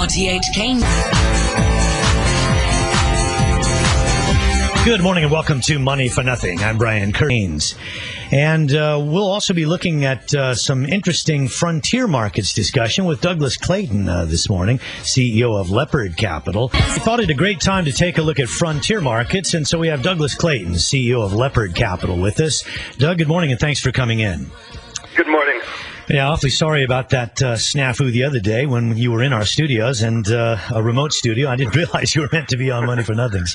RTHK. Good morning and welcome to Money for Nothing. I'm Brian Kearns. And we'll also be looking at some interesting frontier markets discussion with Douglas Clayton this morning, CEO of Leopard Capital. We thought it a great time to take a look at frontier markets, and so we have Douglas Clayton, CEO of Leopard Capital, with us. Doug, good morning and thanks for coming in. Good morning. Yeah, awfully sorry about that snafu the other day when you were in our studios and a remote studio. I didn't realize you were meant to be on Money for Nothing.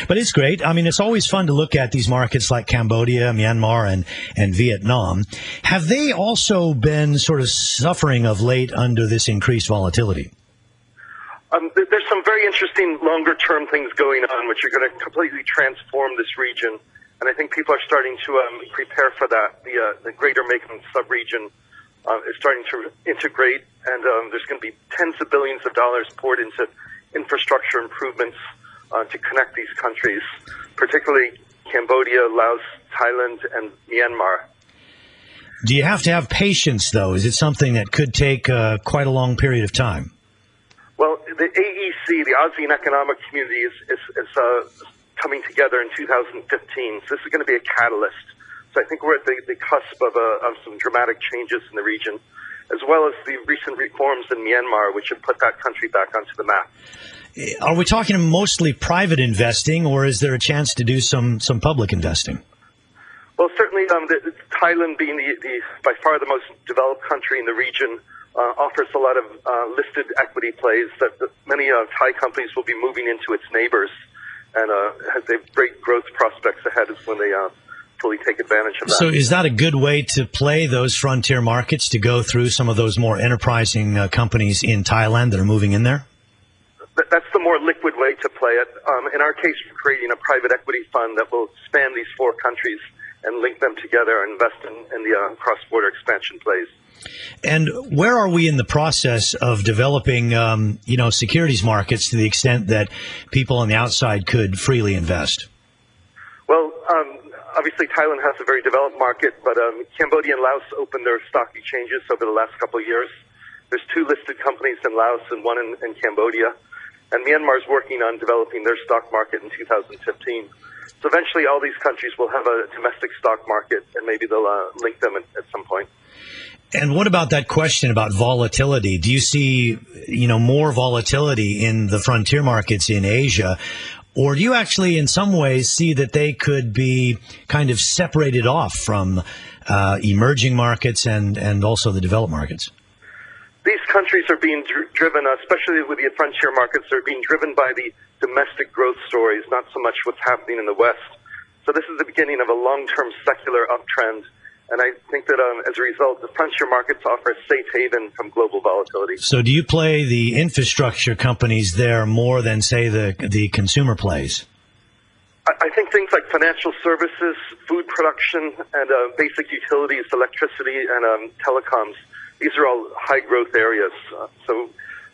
But it's great. I mean, it's always fun to look at these markets like Cambodia, Myanmar, and Vietnam. Have they also been sort of suffering of late under this increased volatility? There's some very interesting longer-term things going on which are going to completely transform this region. And I think people are starting to prepare for that. The Greater Mekong sub-region is starting to integrate, and there's going to be tens of billions of dollars poured into infrastructure improvements to connect these countries, particularly Cambodia, Laos, Thailand, and Myanmar. Do you have to have patience, though? Is it something that could take quite a long period of time? Well, the AEC, the ASEAN Economic Community, is coming together in 2015. So this is going to be a catalyst. So I think we're at the cusp of some dramatic changes in the region, as well as the recent reforms in Myanmar, which have put that country back onto the map. Are we talking mostly private investing, or is there a chance to do some public investing? Well, certainly Thailand, being the by far the most developed country in the region, offers a lot of listed equity plays that many Thai companies will be moving into its neighbors, and they have great growth prospects ahead when they fully take advantage of that. So is that a good way to play those frontier markets, to go through some of those more enterprising companies in Thailand that are moving in there? That's the more liquid way to play it. In our case, we're creating a private equity fund that will span these four countries and link them together and invest in the cross-border expansion plays. And where are we in the process of developing, securities markets to the extent that people on the outside could freely invest? Well, obviously Thailand has a very developed market, but Cambodia and Laos opened their stock exchanges over the last couple of years. There's two listed companies in Laos and one in Cambodia. And Myanmar is working on developing their stock market in 2015. So eventually all these countries will have a domestic stock market, and maybe they'll link them at some point. And what about that question about volatility? Do you see, more volatility in the frontier markets in Asia? Or do you actually, in some ways, see that they could be kind of separated off from emerging markets and also the developed markets? These countries are being driven, especially with the frontier markets, they're being driven by the domestic growth stories, not so much what's happening in the West. So this is the beginning of a long-term secular uptrend. And I think that as a result, the frontier markets offer a safe haven from global volatility. So do you play the infrastructure companies there more than, say, the consumer plays? I think things like financial services, food production, and basic utilities, electricity, and telecoms, these are all high-growth areas.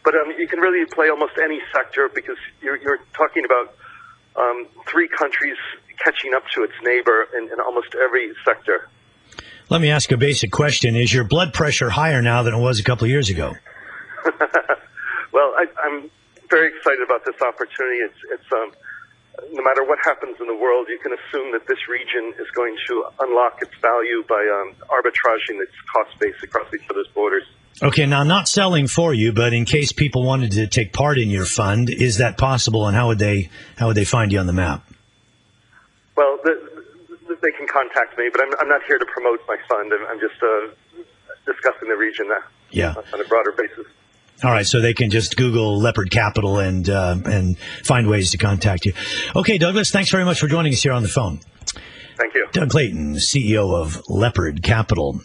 But you can really play almost any sector because you're talking about three countries catching up to its neighbor in almost every sector. Let me ask a basic question. Is your blood pressure higher now than it was a couple of years ago? Well, I'm very excited about this opportunity. It's no matter what happens in the world, you can assume that this region is going to unlock its value by arbitraging its cost base across each other's borders. Okay, now not selling for you, but in case people wanted to take part in your fund, is that possible, and how would they find you on the map? Well, they can contact me, but I'm not here to promote my fund. I'm just discussing the region on a broader basis. All right, so they can just Google Leopard Capital and find ways to contact you. Okay, Douglas, thanks very much for joining us here on the phone. Thank you. Doug Clayton, CEO of Leopard Capital.